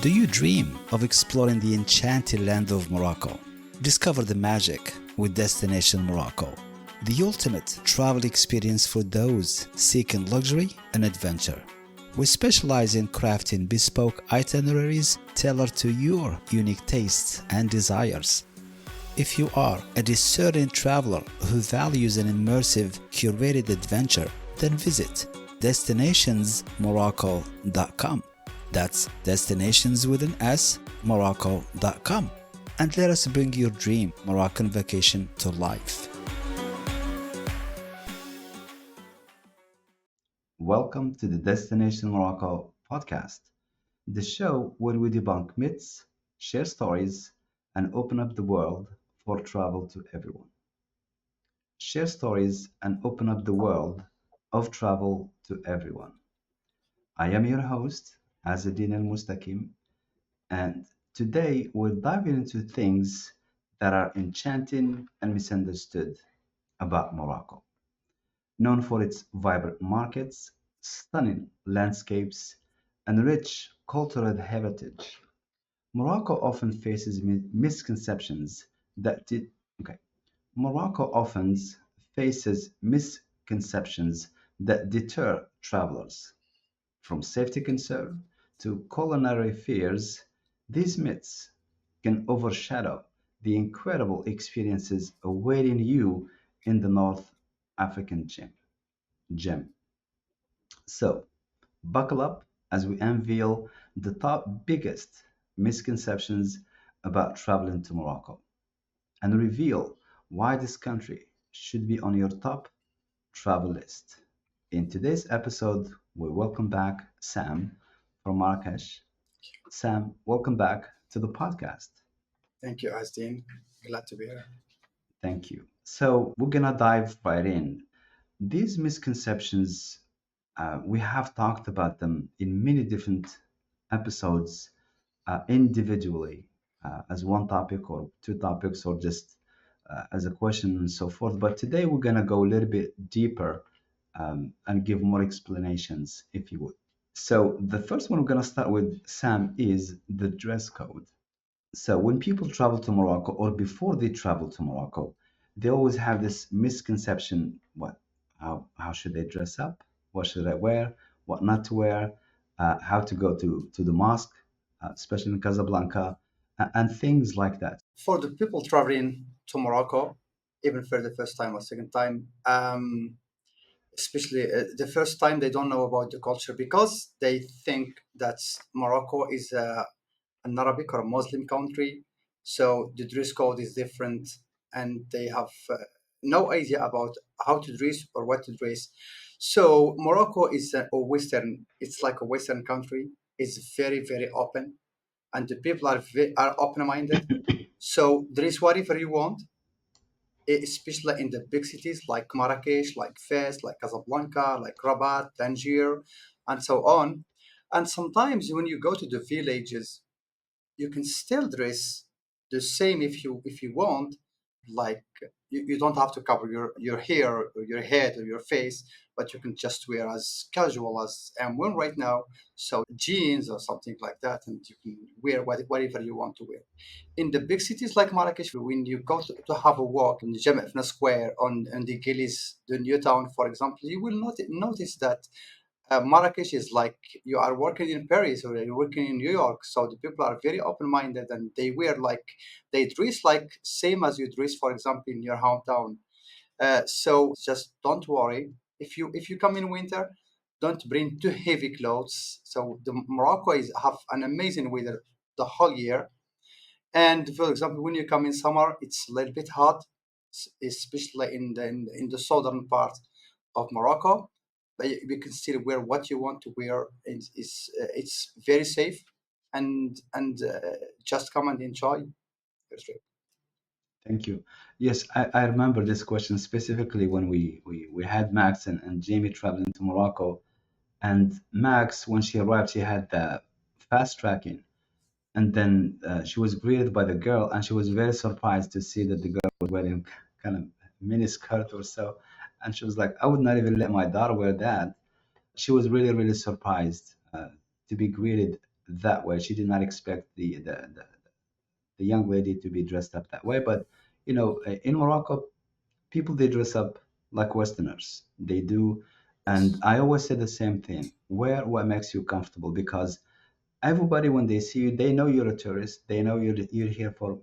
Do you dream of exploring the enchanted land of Morocco? Discover the magic with Destination Morocco, the ultimate travel experience for those seeking luxury and adventure. We specialize in crafting bespoke itineraries tailored to your unique tastes and desires. If you are a discerning traveler who values an immersive, curated adventure, then visit destinationsmorocco.com. That's destinations with an S, Morocco.com. And let us bring your dream Moroccan vacation to life. Welcome to the Destination Morocco podcast, the show where we debunk myths, share stories, and open up the world for travel to everyone. Share stories and open up the world of travel to everyone. I am your host, Azdean and Sam, and today we're diving into things that are enchanting and misunderstood about Morocco. Known for its vibrant markets, stunning landscapes, and rich cultural heritage, Morocco often faces misconceptions that did okay. Morocco often faces misconceptions that deter travelers. From safety concern to culinary fears, these myths can overshadow the incredible experiences awaiting you in the North African gem. So, buckle up as we unveil the top biggest misconceptions about traveling to Morocco and reveal why this country should be on your top travel list. In today's episode, we welcome back Sam from Marrakech. Sam, welcome back to the podcast. Thank you, Azdean. Glad to be here. Thank you. So, we're gonna dive right in. These misconceptions, we have talked about them in many different episodes individually as one topic or two topics or just as a question and so forth. But today we're going to go a little bit deeper and give more explanations, if you would. So the first one we're going to start with, Sam, is the dress code. So when people travel to Morocco or before they travel to Morocco, they always have this misconception: how should they dress up? What should I wear? What not to wear? How to go to the mosque, especially in Casablanca, and things like that. For the people traveling to Morocco, even for the first time or second time, especially the first time, they don't know about the culture because they think that Morocco is an Arabic or a Muslim country. So the dress code is different and they have no idea about how to dress or what to dress. So Morocco is a Western, it's like a Western country. It's very, very open and the people are open-minded. So there is whatever you want, especially in the big cities like Marrakech, like Fez, like Casablanca, like Rabat, Tangier, and so on. And sometimes when you go to the villages, you can still dress the same if you want, like you don't have to cover your hair or your head or your face, but you can just wear as casual as I'm wearing right now, so jeans or something like that, and you can wear whatever you want to wear. In the big cities like Marrakesh, when you go to have a walk in the Jam Square on the Gilis, the new town, for example, you will notice that Marrakesh is like you are working in Paris or you're working in New York. So the people are very open-minded and they wear like they dress like same as you dress, for example, in your hometown. So just don't worry. If you come in winter, don't bring too heavy clothes. So the Morocco is have an amazing weather the whole year. And for example, when you come in summer, it's a little bit hot, especially in the southern part of Morocco. But you can still wear what you want to wear. It's very safe, and just come and enjoy your trip. Thank you. Yes, I remember this question specifically when we had Max and Jamie traveling to Morocco. And Max, when she arrived, she had the fast tracking. And then she was greeted by the girl, and she was very surprised to see that the girl was wearing kind of mini skirt or so. And she was like, I would not even let my daughter wear that. She was really, really surprised to be greeted that way. She did not expect the young lady to be dressed up that way. But in Morocco, people they dress up like Westerners. They do, and Yes. I always say the same thing. Wear what makes you comfortable because everybody when they see you, they know you're a tourist. They know you're here for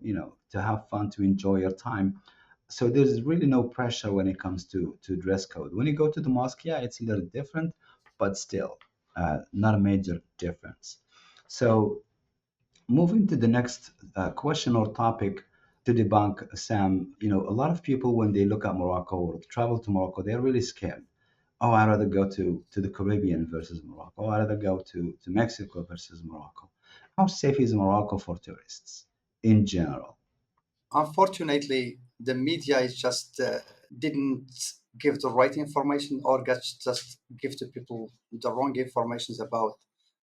to have fun, to enjoy your time. So there's really no pressure when it comes to dress code. When you go to the mosque, yeah, it's a little different, but still not a major difference. So moving to the next question or topic to debunk, Sam, a lot of people when they look at Morocco or travel to Morocco, they're really scared. Oh, I'd rather go to the Caribbean versus Morocco. Oh, I'd rather go to Mexico versus Morocco. How safe is Morocco for tourists in general? Unfortunately, the media is just didn't give the right information or just give to people the wrong informations about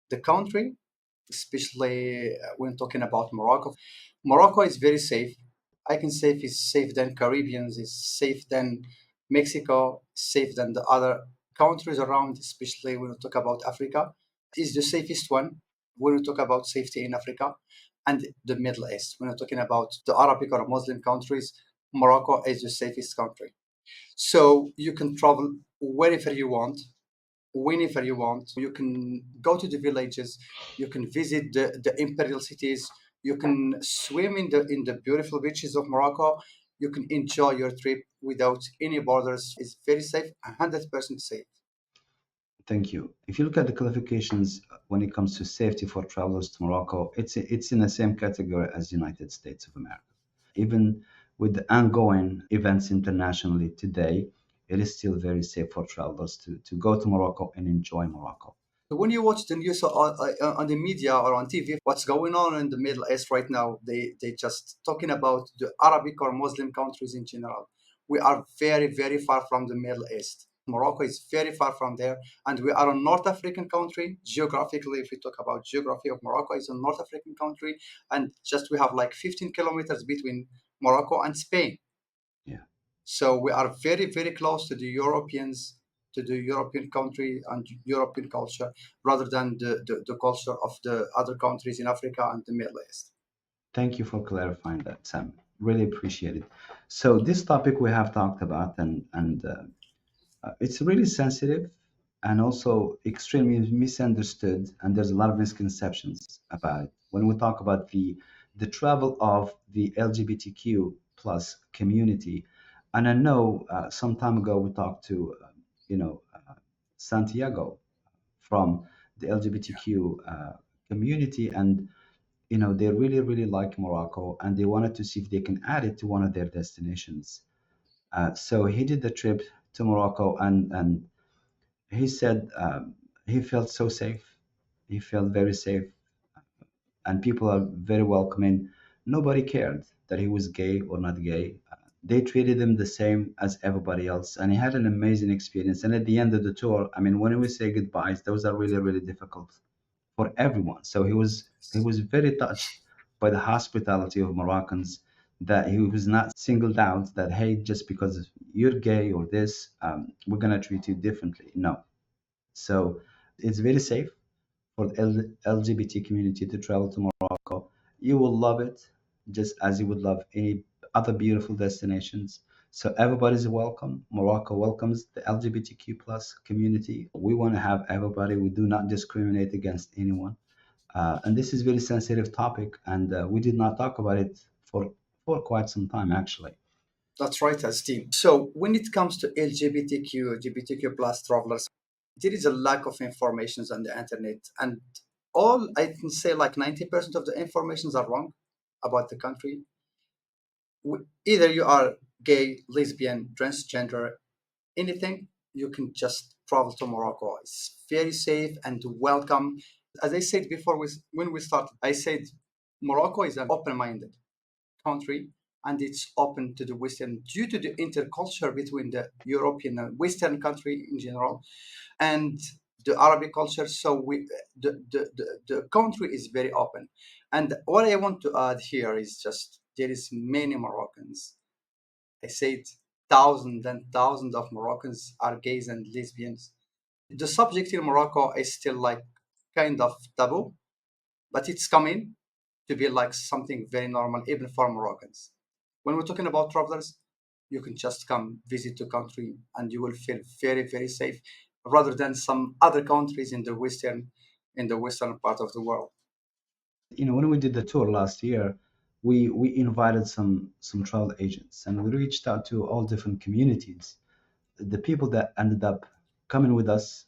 the country, especially when talking about Morocco. Morocco is very safe. I can say it's safe than Caribbeans, it's safe than Mexico, safe than the other countries around, especially when we talk about Africa. Is the safest one when we talk about safety in Africa and the Middle East. When we're talking about the Arabic or Muslim countries, Morocco is the safest country. So you can travel wherever you want, whenever you want. You can go to the villages, you can visit the imperial cities, you can swim in the beautiful beaches of Morocco, you can enjoy your trip without any borders. It's very safe, 100% safe. Thank you. If you look at the qualifications when it comes to safety for travelers to Morocco, it's in the same category as United States of America. Even with the ongoing events internationally today, it is still very safe for travelers to go to Morocco and enjoy Morocco. When you watch the news on the media or on TV, what's going on in the Middle East right now, they just talking about the Arabic or Muslim countries in general. We are very, very far from the Middle East. Morocco is very far from there, and we are a North African country. Geographically, if we talk about geography of Morocco, is a North African country, and just we have like 15 kilometers between Morocco and Spain. Yeah. So we are very, very close to the Europeans, to the European country and European culture, rather than the culture of the other countries in Africa and the Middle East. Thank you for clarifying that, Sam. Really appreciate it. So this topic we have talked about, and it's really sensitive and also extremely misunderstood, and there's a lot of misconceptions about it. When we talk about the travel of the LGBTQ plus community, and I know some time ago we talked to Santiago from the LGBTQ community, and they really like Morocco, and they wanted to see if they can add it to one of their destinations. So he did the trip to Morocco, and he said he felt so safe. He felt very safe, and people are very welcoming. Nobody cared that he was gay or not gay. They treated him the same as everybody else, and he had an amazing experience. And at the end of the tour, I mean, when we say goodbyes, those are really difficult for everyone. So he was very touched by the hospitality of Moroccans. That he was not singled out. That hey, just because you're gay or this, we're gonna treat you differently. No, so it's very safe for the LGBT community to travel to Morocco. You will love it just as you would love any other beautiful destinations. So everybody's welcome. Morocco welcomes the LGBTQ plus community. We want to have everybody. We do not discriminate against anyone. And this is very sensitive topic, and we did not talk about it for quite some time actually. That's right, Azdean. So when it comes to LGBTQ plus travelers, there is a lack of information on the internet, and all I can say like 90% of the informations are wrong about the country. Either you are gay, lesbian, transgender, anything, you can just travel to Morocco. It's very safe and welcome. As I said before, when we started, I said Morocco is an open-minded country, and it's open to the Western due to the interculture between the European and Western country in general and the Arabic culture. So the country is very open. And what I want to add here is just there is many Moroccans. I said thousands and thousands of Moroccans are gays and lesbians. The subject in Morocco is still like kind of taboo. but it's coming to be like something very normal even for Moroccans. When we're talking about travelers, you can just come visit the country and you will feel very, very safe rather than some other countries in the western part of the world. When we did the tour last year, we invited some travel agents, and we reached out to all different communities. The people that ended up coming with us,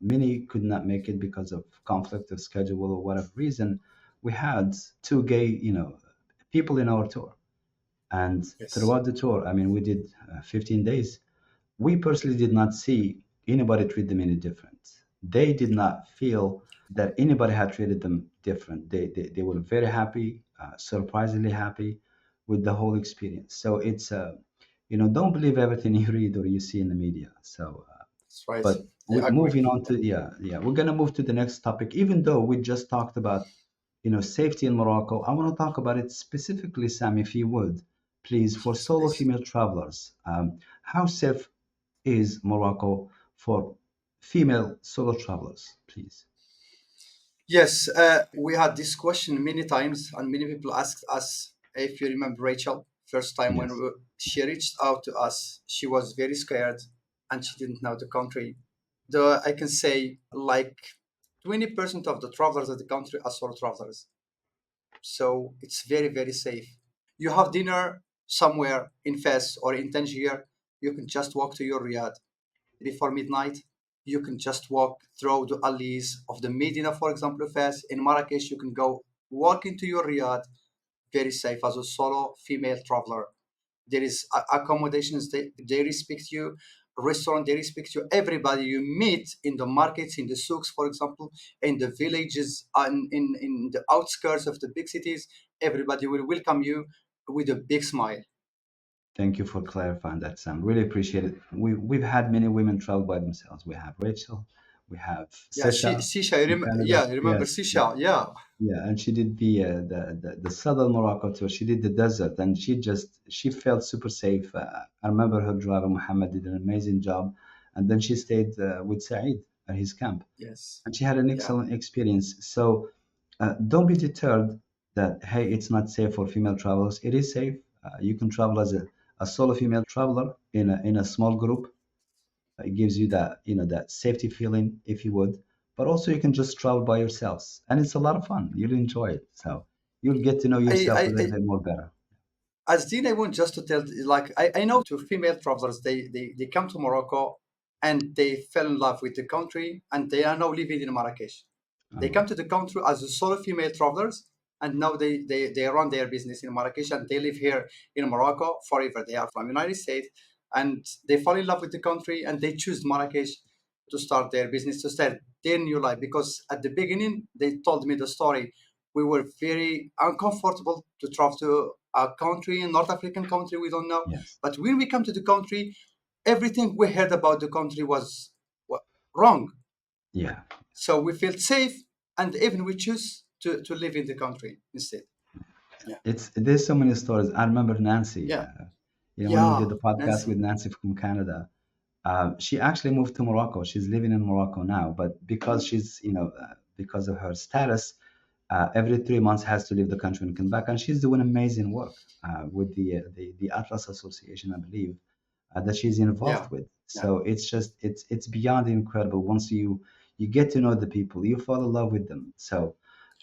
many could not make it because of conflict of schedule or whatever reason. We had two gay, people in our tour, and Yes. throughout the tour, I mean, we did 15 days. We personally did not see anybody treat them any different. They did not feel that anybody had treated them different. They were very happy, surprisingly happy with the whole experience. So it's, don't believe everything you read or you see in the media. So, That's right. but we, I agree. moving on to, yeah, we're going to move to the next topic, even though we just talked about, safety in Morocco. I want to talk about it specifically, Sam, if you would, please, for Yes, solo please. female travelers. How safe is Morocco for female solo travelers, please? Yes, we had this question many times, and many people asked us if you remember Rachel. First time when Yes. she reached out to us, she was very scared and she didn't know the country. The I can say like 20% of the travelers of the country are solo travelers, so it's very very safe. You have dinner somewhere in Fes or in Tangier, you can just walk to your Riyadh before midnight. You can just walk through the alleys of the Medina, for example, Fes. In Marrakech, you can go walk into your Riyadh, very safe as a solo female traveler. There is accommodations, they respect you. Restaurant, they respect you. Everybody you meet in the markets, in the souks, for example, in the villages, and in the outskirts of the big cities, everybody will welcome you with a big smile. Thank you for clarifying that, Sam. Really appreciate it. We've had many women travel by themselves. We have Rachel, we have Yeah, Sesha Sisha, from Canada. yeah, you remember Yes, yeah, Sisha? Yeah, yeah. And she did the southern Morocco tour. She did the desert, and she felt super safe. I remember her driver Muhammad did an amazing job, and then she stayed with Saeed at his camp, yes, and she had an yeah. excellent experience. So don't be deterred that, hey, it's not safe for female travelers. It is safe. You can travel as a solo female traveler in a small group. It gives you that that safety feeling, if you would. But also you can just travel by yourselves, and it's a lot of fun. You'll enjoy it. So you'll get to know I, yourself a I, little I bit more better. as Dean, I want just to tell, like, I know two female travelers, they come to Morocco and they fell in love with the country and they are now living in Marrakech. They Oh, come to the country as a solo female travelers and now they run their business in Marrakech and they live here in Morocco forever. They are from United States and they fall in love with the country and they choose Marrakech to start their business, to start their new life. Because at the beginning, they told me the story. We were very uncomfortable to travel to a country, a North African country we don't know. yes, But when we come to the country, everything we heard about the country was wrong. yeah. So we felt safe, and even we choose to live in the country instead. Yeah, There's so many stories. I remember Nancy. yeah, When we did yeah. the podcast with Nancy. Nancy from Canada. She actually moved to Morocco. She's living in Morocco now, but because because of her status, every 3 months has to leave the country and come back. And she's doing amazing work with the Atlas Association, I believe, that she's Yeah, involved with. yeah. So it's beyond incredible. Once you get to know the people, you fall in love with them. So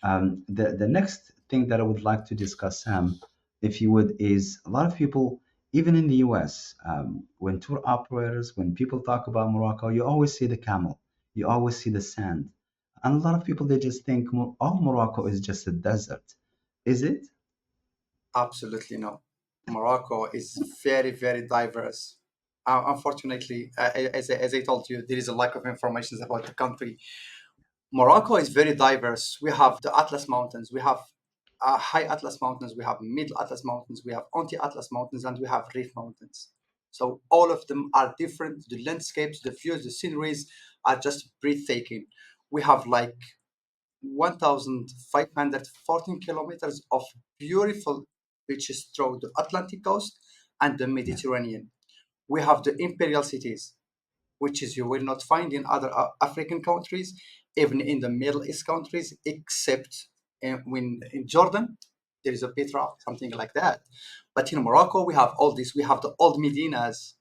the next thing that I would like to discuss, Sam, if you would, is a lot of people, even in the US, when tour operators, when people talk about Morocco, you always see the camel, you always see the sand. And a lot of people, they just think all Morocco is just a desert. Is it? Absolutely no. Morocco is very, very diverse. Unfortunately, as I told you, there is a lack of information about the country. Morocco is very diverse. We have the Atlas Mountains, we have high Atlas Mountains, we have middle Atlas Mountains, we have anti-Atlas Mountains, and we have reef mountains. So all of them are different. The landscapes, the views, the sceneries are just breathtaking. We have like 1,514 kilometers of beautiful beaches through the Atlantic coast and the Yes. Mediterranean. We have the imperial cities, which is you will not find in other African countries, even in the Middle East countries, except when in Jordan there is a Petra, something like that. But in Morocco, we have all this. We have the old Medinas.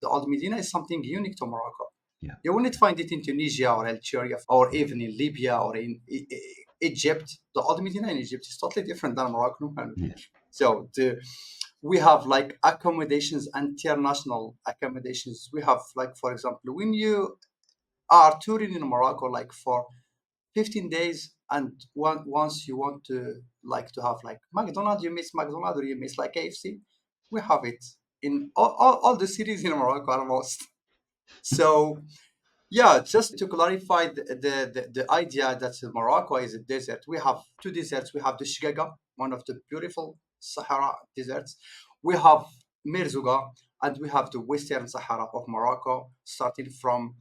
The old Medina is something unique to Morocco. Yeah. You will not find it in Tunisia or Algeria or even in Libya or in Egypt. The old Medina in Egypt is totally different than Morocco. Yeah. So we have like accommodations, international accommodations. We have like, for example, when you are touring in Morocco, like for 15 days, and once you want to like to have like McDonald's, you miss McDonald's or you miss like KFC. We have it in all the cities in Morocco almost. So yeah, just to clarify the idea that Morocco is a desert, we have two deserts. We have the Shigaga, one of the beautiful Sahara deserts. We have Merzouga, and we have the Western Sahara of Morocco, starting from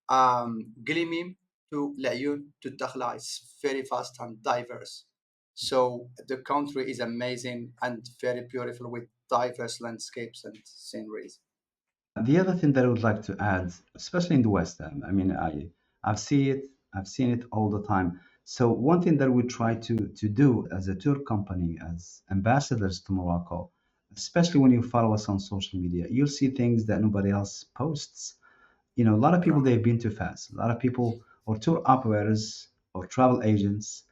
Glimim to Laayoune to Dakhla. It's very vast and diverse. So the country is amazing and very beautiful with diverse landscapes and sceneries. The other thing that I would like to add, especially in the West, I mean, I've seen it, I've seen it all the time. So one thing that we try to do as a tour company, as ambassadors to Morocco, especially when you follow us on social media, you'll see things that nobody else posts. A lot of people, Yeah. they've been too fast. A lot of people, or tour operators or travel agents,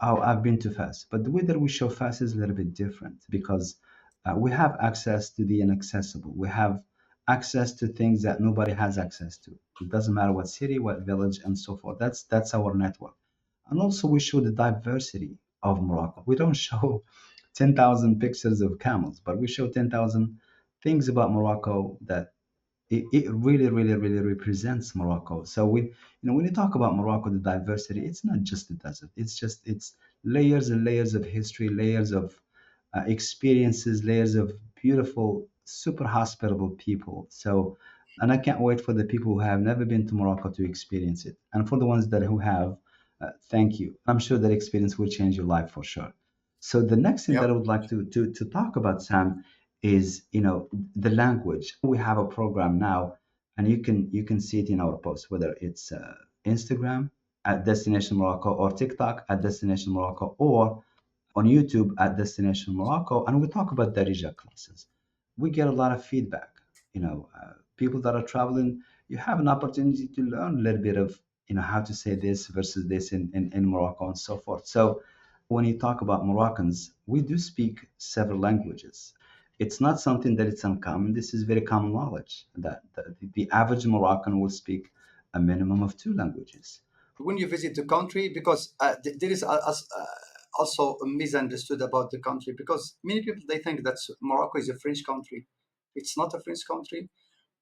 oh, I've been too fast. But the way that we show fast is a little bit different because we have access to the inaccessible. We have access to things that nobody has access to. It doesn't matter what city, what village, and so forth. That's our network. And also we show the diversity of Morocco. We don't show 10,000 pictures of camels, but we show 10,000 things about Morocco that it really, really, really represents Morocco. So when you talk about Morocco, the diversity, it's not just the desert. It's layers and layers of history, layers of experiences, layers of beautiful, super hospitable people. So, and I can't wait for the people who have never been to Morocco to experience it, and for the ones that who have, thank you. I'm sure that experience will change your life for sure. So the next thing that I Yep. would like to talk about, Sam, is the language. We have a program now, and you can see it in our posts, whether it's Instagram at Destination Morocco or TikTok at Destination Morocco or on YouTube at Destination Morocco, and we talk about Darija classes. We get a lot of feedback. People that are traveling, you have an opportunity to learn a little bit of how to say this versus this in Morocco and so forth. So when you talk about Moroccans, we do speak several languages. It's not something that it's uncommon. This is very common knowledge that the average Moroccan will speak a minimum of two languages. When you visit the country, because there is also misunderstood about the country, because many people they think that Morocco is a French country. It's not a French country.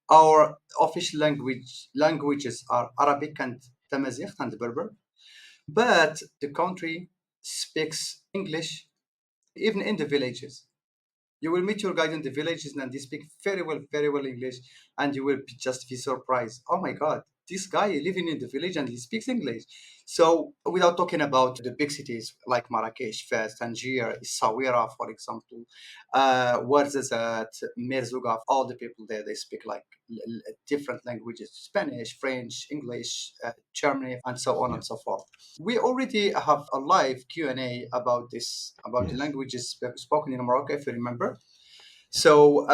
Our official languages are Arabic and Tamazight and Berber, but the country speaks English even in the villages. You will meet your guide in the villages and they speak very well English, and you will just be surprised. Oh my God, this guy living in the village and he speaks English. So, without talking about the big cities like Marrakech, Fez, Tangier, Essaouira, for example, Ouarzazate, Merzouga, all the people there, they speak like different languages: Spanish, French, English, German, and so on Yeah. and so forth. We already have a live Q&A about this, about the Yes. languages spoken in Morocco, if you remember. So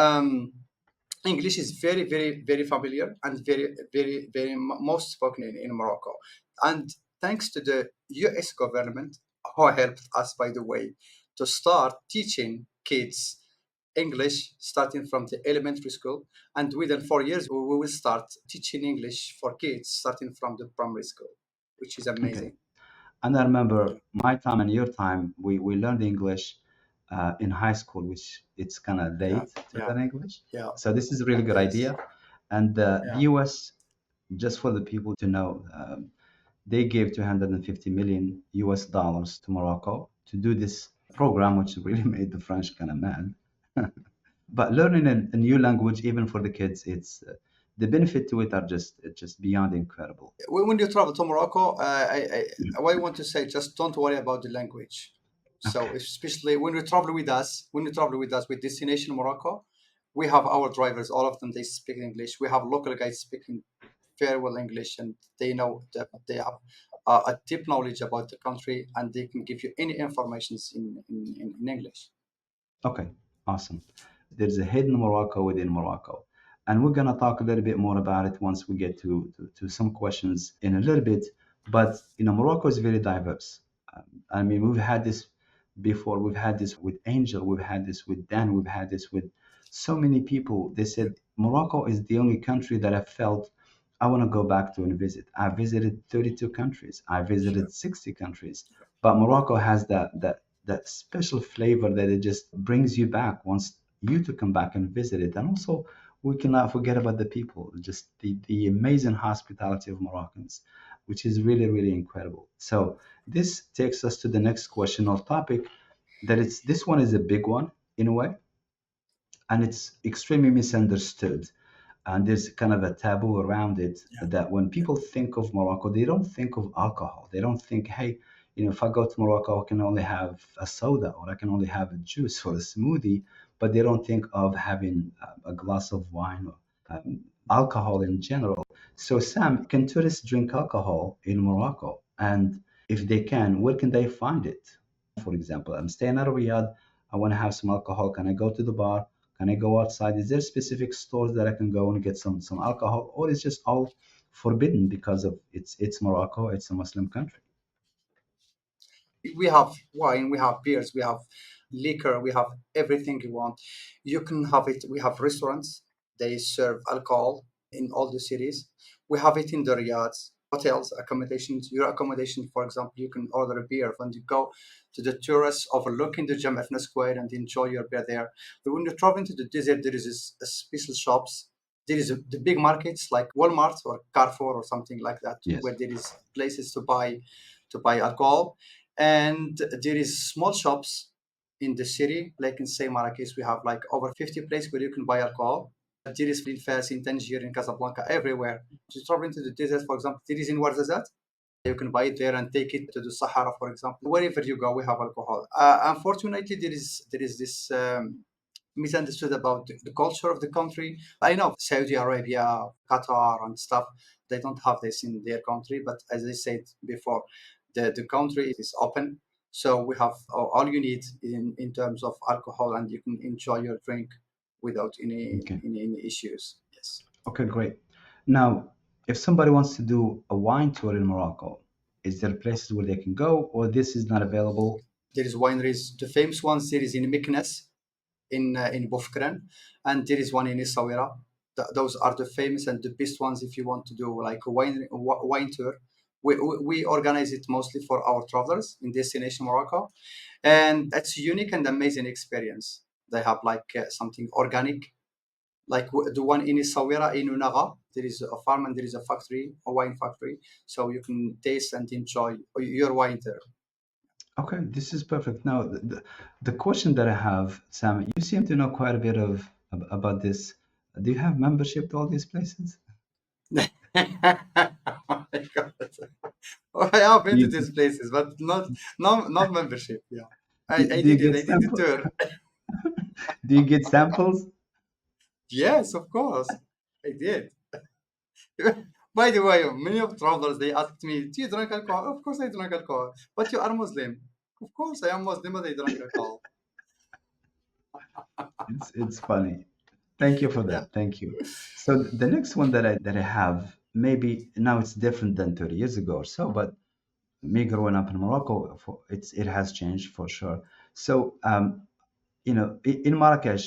English is very familiar and very most spoken in Morocco. And thanks to the US government, who helped us, by the way, to start teaching kids English starting from the elementary school. And within 4 years, we will start teaching English for kids starting from the primary school, which is Okay. amazing. And I remember my time and your time, we learned English in high school, which it's kind of Yeah, late to yeah, learn English. yeah, So this is a really good yes, idea. And the yeah. US, just for the people to know, they gave 250 million US dollars to Morocco to do this program, which really made the French kind of mad. But learning a new language, even for the kids, it's the benefit to it are just beyond incredible. When you travel to Morocco, what I want to say, just don't worry about the language. So Okay. especially when you travel with us with Destination Morocco, we have our drivers, all of them, they speak English. We have local guys speaking very well English, and they know that they have. a deep knowledge about the country, and they can give you any informations in English. Okay, awesome. There's a hidden Morocco within Morocco. And we're going to talk a little bit more about it once we get to some questions in a little bit. But, Morocco is very diverse. I mean, we've had this before. We've had this with Angel. We've had this with Dan. We've had this with so many people. They said Morocco is the only country that I felt I want to go back to and visit. I visited 32 countries. I Sure. visited 60 countries. But Morocco has that special flavor that it just brings you back, wants you to come back and visit it. And also, we cannot forget about the people, just the amazing hospitality of Moroccans, which is really, really incredible. So this takes us to the next question or topic that it's this one is a big one in a way, and it's extremely misunderstood. And there's kind of a taboo around it Yeah. that when people think of Morocco, they don't think of alcohol. They don't think, hey, if I go to Morocco, I can only have a soda or I can only have a juice or a smoothie, but they don't think of having a glass of wine or alcohol in general. So, Sam, can tourists drink alcohol in Morocco? And if they can, where can they find it? For example, I'm staying at Riyadh. I want to have some alcohol. Can I go to the bar? Can I go outside? Is there specific stores that I can go and get some alcohol, or is just all forbidden because of it's Morocco, it's a Muslim country? We have wine, we have beers, we have liquor, we have everything you want. You can have it. We have restaurants, they serve alcohol in all the cities. We have it in the Riyadh, hotels, accommodations. Your accommodation, for example, you can order a beer when you go to the tourists overlooking the Jamfna Square and enjoy your beer there. But when you travel into the desert, there is a special shops. There is the big markets like Walmart or Carrefour or something like that, Yes. where there is places to buy alcohol, and there is small shops in the city, like in say Marrakech. We have like over 50 places where you can buy alcohol. There is in Fes, in Tangier, in Casablanca, everywhere. To travel into the desert, for example, there is in Ouarzazate. You can buy it there and take it to the Sahara, for example. Wherever you go, we have alcohol. Unfortunately, there is this misunderstood about the culture of the country. I know Saudi Arabia, Qatar, and stuff. They don't have this in their country, but as I said before, the country is open. So we have all you need in terms of alcohol, and you can enjoy your drink without Okay. any issues. Yes. Okay, great. Now, if somebody wants to do a wine tour in Morocco, is there places where they can go, or this is not available? There is wineries. The famous ones there is in Meknes, in Bofkran, and there is one in Essaouira. Those are the famous and the best ones if you want to do like a wine tour. We organize it mostly for our travelers in Destination Morocco, and it's a unique and amazing experience. They have like something organic, like the one in Essaouira in Unaga. There is a farm and there is a factory, a wine factory, so you can taste and enjoy your wine there. Okay, this is perfect. Now, the question that I have, Sam, you seem to know quite a bit about this. Do you have membership to all these places? Oh my God. Oh, I have Do been to you, these places, but not membership. Yeah, I do you did it. get I did the samples? tour. Do you get samples? Yes, of course, I did. By the way, many of travelers they asked me, "Do you drink alcohol?" Of course, I drink alcohol. But you are Muslim. Of course, I am Muslim, but I drink alcohol. It's funny. Thank you for Yeah, that. Thank you. So the next one that I have, maybe now it's different than 30 years ago or so, but me growing up in Morocco, it has changed for sure. So in Marrakech,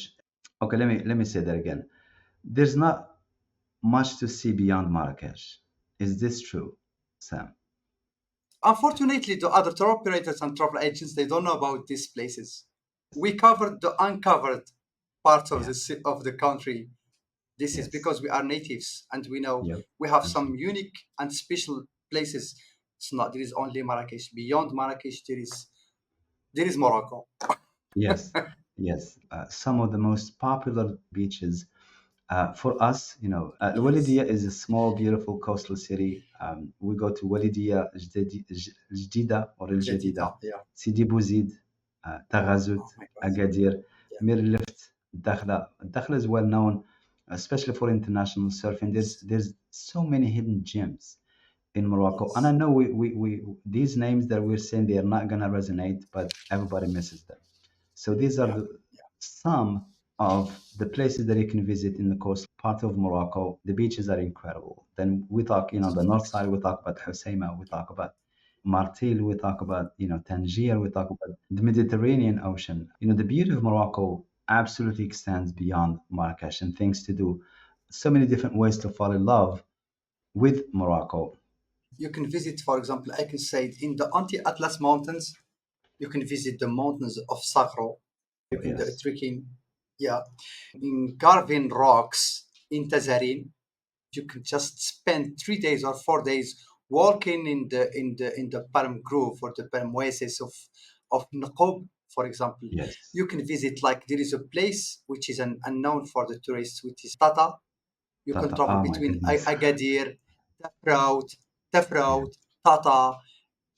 okay, let me say that again. There's not much to see beyond Marrakech. Is this true, Sam? unfortunately, the other tour operators and travel agents they don't know about these places. We covered the uncovered parts of Yeah. of the country. This is Yes. because we are natives and we know Yep. we have some Absolutely. unique and special places. It's not there is only Marrakesh. Beyond Marrakesh, there is Morocco. Yes. Yes. Some of the most popular beaches for us, Yes, Walidia is a small, beautiful coastal city. We go to Walidia, Jdida or El Jadida, Jedida. Yeah. Sidi Bouzid, Oh Taghazout, my God. Agadir, Yeah. Mirlift, Dakhla. Dakhla is well known, especially for international surfing. There's so many hidden gems in Morocco. And I Yes. know we these names that we're saying they are not gonna resonate, but everybody misses them. So these are Yeah. the some of the places that you can visit in the coast part of Morocco. The beaches are incredible. Then we talk, the north side, we talk about Hoceima, we talk about Martil, we talk about, Tangier, we talk about the Mediterranean Ocean. The beauty of Morocco absolutely extends beyond Marrakesh and things to do. So many different ways to fall in love with Morocco. You can visit, for example, I can say in the Anti-Atlas Mountains, you can visit the mountains of Sagro. You can do Yes, trekking. Yeah. In Garvin Rocks in Tazarin, you can just spend 3 days or 4 days walking in the palm grove or the palm oasis of Naqoub, for example. yes. You can visit, like, there is a place which is unknown for the tourists, which is Tata. You can Tata, travel oh my between goodness. Agadir, Tafraout, Yeah, Tafraout, Tata,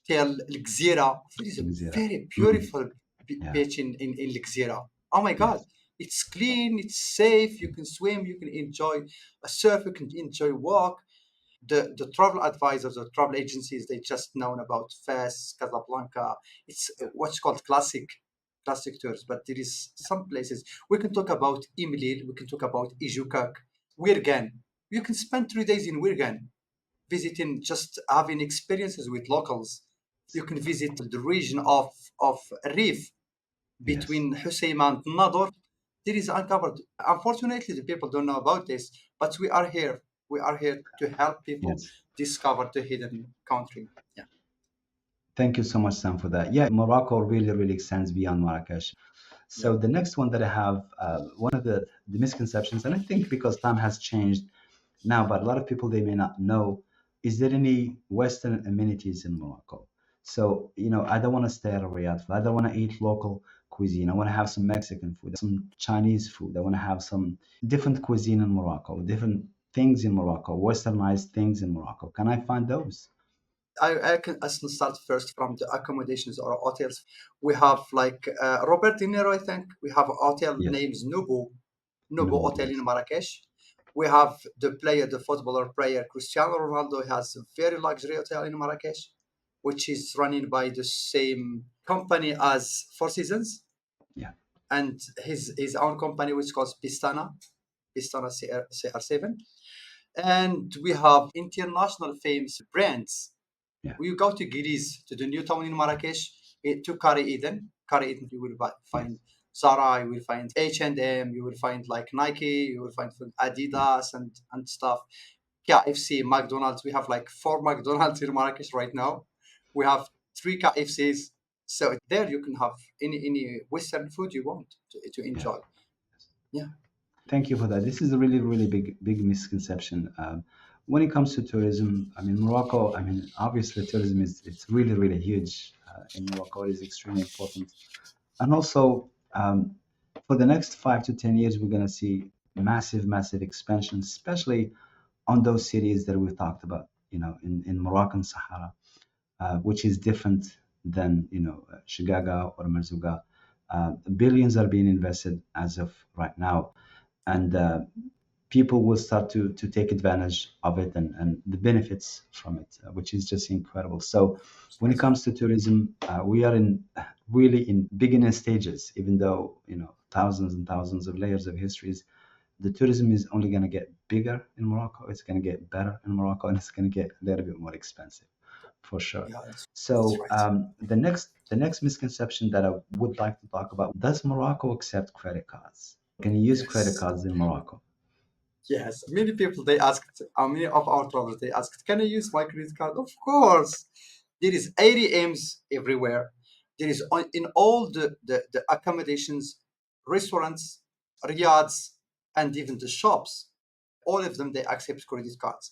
till Lgzira. There is a Zira. very Mm, beautiful yeah, beach in Lgzira. Oh my God. yes, It's clean, it's safe, you can swim, you can enjoy a surf, you can enjoy walk. The travel advisors or travel agencies, they just known about Fes, Casablanca. It's what's called classic tours, but there is some places we can talk about Imlil, we can talk about Ijukak, Wirgan. You can spend 3 days in Wirgan visiting, just having experiences with locals. You can visit the region of Rif yes, between Hussein and Nador. There is uncovered. Unfortunately, the people don't know about this, but we are here. We are here to help people yes. discover the hidden country. Yeah, Thank you so much, Sam, for that. Yeah, Morocco really, really extends beyond Marrakesh. yeah. So the next one that I have, one of the misconceptions, and I think because time has changed now, but a lot of people they may not know, is there any Western amenities in Morocco? So, I don't want to stay at a Riyadh. I don't want to eat local cuisine. I want to have some Mexican food, some Chinese food. I want to have some different cuisine in Morocco, different things in Morocco, westernized things in Morocco. Can I find those? I can start first from the accommodations or hotels. We have, like, Robert De Niro, I think. We have a hotel Yes. named Nubu No, Hotel in yes. Marrakesh. We have the footballer player Cristiano Ronaldo has a very luxury hotel in Marrakesh, which is running by the same company as Four Seasons, Yeah. and his own company, which calls Pistana CR7. And we have international famous brands. Yeah. When you go to Giriz, to the new town in Marrakesh, to Kari Eden, you will Yes. find Zara, you will find H&M, you will find like Nike, you will find Yeah. Adidas and stuff. KFC, McDonald's. We have like four McDonald's in Marrakesh right now. We have three KFCs. So there you can have any Western food you want to Yeah. enjoy. Yeah. Thank you for that. This is a really, really big misconception. When it comes to tourism, I mean, Morocco, I mean, obviously tourism is it's really, really huge in Morocco. It is extremely important. And also, for the next 5 to 10 years, we're going to see massive, massive expansion, especially on those cities that we've talked about, in Moroccan Sahara, which is different than, Shigaga or Merzouga. Billions are being invested as of right now, and people will start to take advantage of it and the benefits from it, which is just incredible. So when it Yes. comes to tourism, we are in really in beginning stages, even though thousands and thousands of layers of histories. The tourism is only going to get bigger in Morocco. It's going to get better in Morocco, and it's going to get a little bit more expensive, for sure. Yeah, that's So right. the next misconception that I would like to talk about: does Morocco accept credit cards? Can you use credit Yes. cards in Morocco? Yes, many people they asked, many of our travelers they asked, "Can I use my credit card?" Of course, there is ATMs everywhere. There is in all the accommodations, restaurants, riads, and even the shops. All of them they accept credit cards.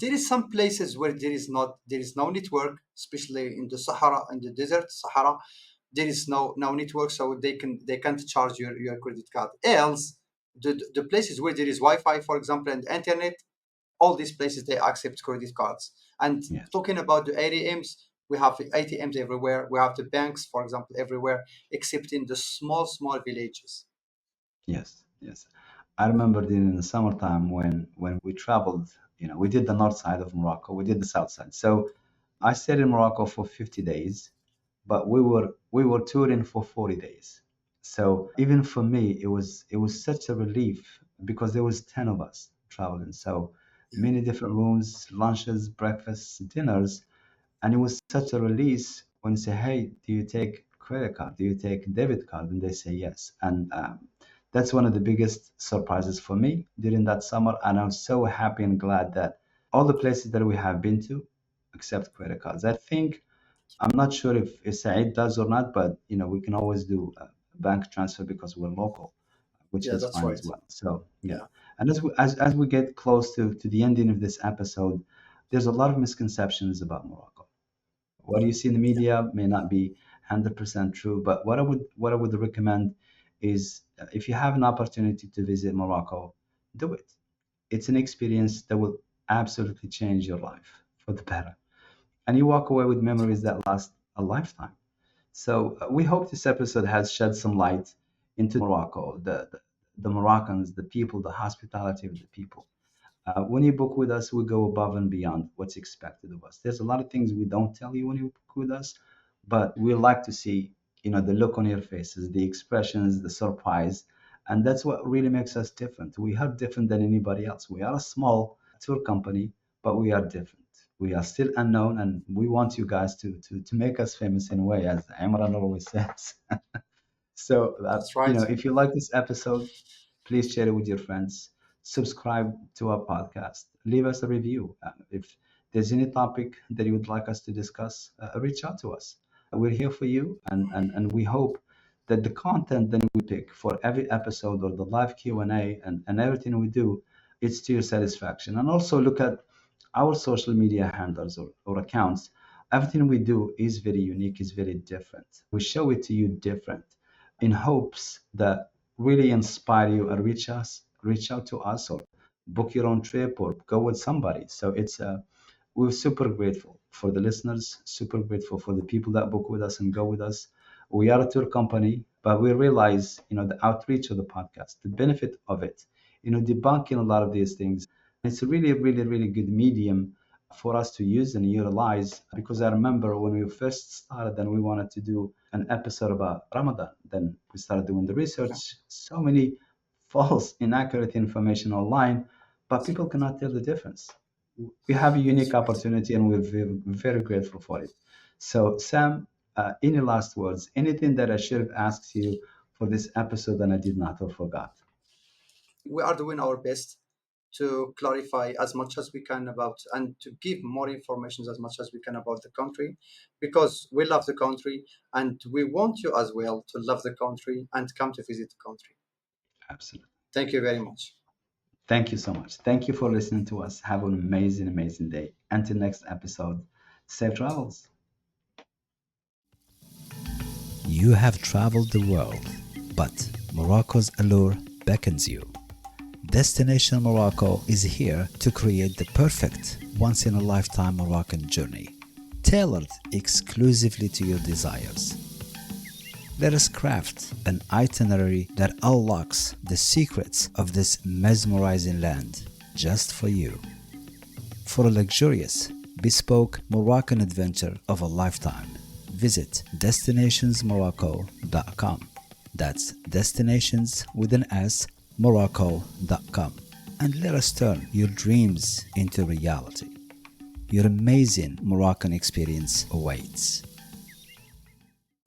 There is some places where there is no network, especially in the Sahara, in the desert Sahara. There is no network, so they can't charge your credit card. Else, the places where there is Wi-Fi, for example, and internet, all these places they accept credit cards. And Yes, talking about the ATMs, we have ATMs everywhere. We have the banks, for example, everywhere, except in the small villages. yes, yes. I remember in the summertime when we traveled. We did the north side of Morocco, we did the south side. So I stayed in Morocco for 50 days, but we were touring for 40 days. So even for me, it was such a relief because there was 10 of us traveling. So Yeah, many different rooms, lunches, breakfasts, dinners, and it was such a release when you say, "Hey, do you take credit card? Do you take debit card?" And they say yes. And that's one of the biggest surprises for me during that summer. And I'm so happy and glad that all the places that we have been to accept credit cards. I think I'm not sure if Saeed does or not, but we can always do a bank transfer because we're local, which yeah, is that's fine right. as well. So yeah, Yeah, and as we get close to the ending of this episode, there's a lot of misconceptions about Morocco. What you see in the yeah, media may not be 100% true, but what I would recommend is if you have an opportunity to visit Morocco, do it. It's an experience that will absolutely change your life for the better, and you walk away with that's memories right. that last a lifetime. So we hope this episode has shed some light into Morocco, the Moroccans, the people, the hospitality of the people. When you book with us, we go above and beyond what's expected of us. There's a lot of things we don't tell you when you book with us, but we like to see, the look on your faces, the expressions, the surprise, and that's what really makes us different. We are different than anybody else. We are a small tour company, but we are different. We are still unknown, and we want you guys to make us famous in a way, as Imran always says. So, That's right. if you like this episode, please share it with your friends. Subscribe to our podcast. Leave us a review. If there's any topic that you would like us to discuss, reach out to us. We're here for you, and we hope that the content that we pick for every episode or the live Q&A and everything we do, it's to your satisfaction. And also look at our social media handles or accounts. Everything we do is very unique, is very different. We show it to you different in hopes that really inspire you and reach out to us or book your own trip or go with somebody. So we're super grateful for the listeners, super grateful for the people that book with us and go with us. We are a tour company, but we realize, the outreach of the podcast, the benefit of it, debunking a lot of these things. It's a really, really, really good medium for us to use and utilize because I remember when we first started and we wanted to do an episode about Ramadan, then we started doing the Yeah, research, so many false, inaccurate information online, but that's people right. cannot tell the difference. We have a That's unique right. opportunity and we're very, very grateful for it. So, Sam, any last words? Anything that I should have asked you for this episode and I did not or forgot? We are doing our best to clarify as much as we can about and to give more information as much as we can about the country because we love the country and we want you as well to love the country and come to visit the country. Absolutely. Thank you very much. Thank you so much. Thank you for listening to us. Have an amazing, amazing day. Until next episode, safe travels. You have traveled the world, but Morocco's allure beckons you. Destination Morocco is here to create the perfect once in a lifetime Moroccan journey, tailored exclusively to your desires. Let us craft an itinerary that unlocks the secrets of this mesmerizing land just for you. For a luxurious, bespoke Moroccan adventure of a lifetime, visit destinationsmorocco.com. That's destinations with an S, morocco.com. And let us turn your dreams into reality. Your amazing Moroccan experience awaits.